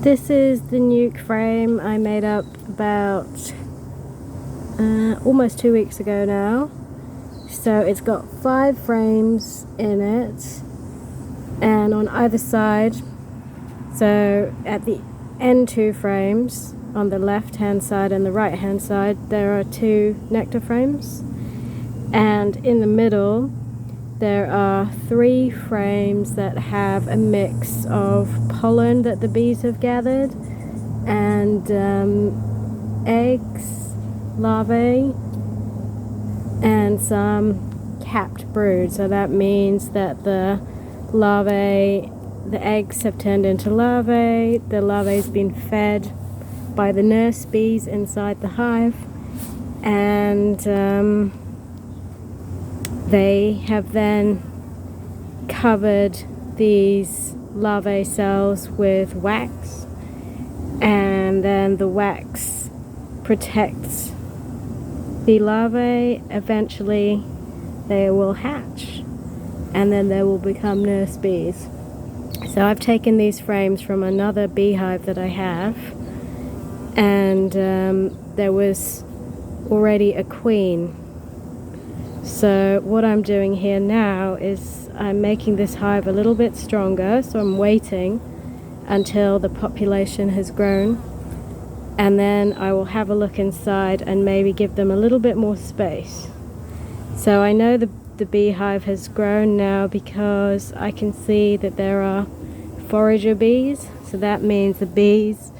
This is the nuke frame I made up about almost 2 weeks ago now. So it's got 5 frames in it, and on either side, so at the end 2 frames, on the left hand side and the right hand side, there are 2 nectar frames, and in the middle there are 3 frames that have a mix of pollen that the bees have gathered and eggs, larvae, and some capped brood. So that means that the eggs have turned into larvae, the larvae's been fed by the nurse bees inside the hive, and they have then covered these larvae cells with wax, and then the wax protects the larvae. Eventually they will hatch, and then they will become nurse bees. So I've taken these frames from another beehive that I have, and there was already a queen. So what I'm doing here now is I'm making this hive a little bit stronger, so I'm waiting until the population has grown, and then I will have a look inside and maybe give them a little bit more space. So I know the beehive has grown now because I can see that there are forager bees, so that means the bees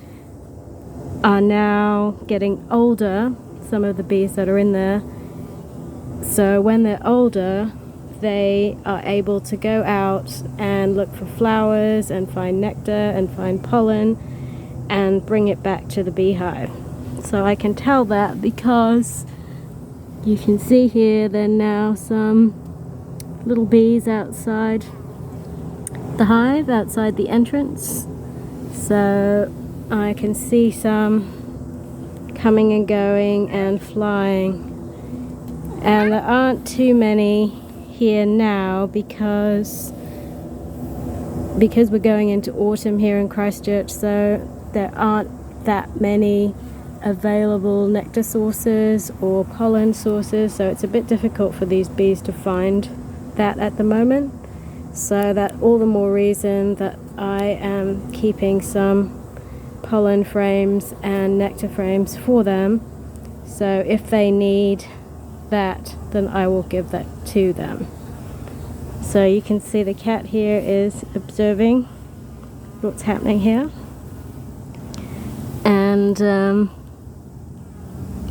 are now getting older, some of the bees that are in there. So when they're older, they are able to go out and look for flowers and find nectar and find pollen and bring it back to the beehive. So I can tell that because you can see here there are now some little bees outside the hive, outside the entrance. So I can see some coming and going and flying. And there aren't too many here now because we're going into autumn here in Christchurch, so there aren't that many available nectar sources or pollen sources, so it's a bit difficult for these bees to find that at the moment. So that all the more reason that I am keeping some pollen frames and nectar frames for them, so if they need that, then I will give that to them. So you can see the cat here is observing what's happening here, and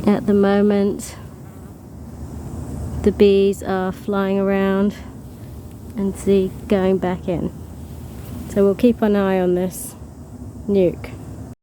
at the moment the bees are flying around and going back in. So we'll keep an eye on this nuke.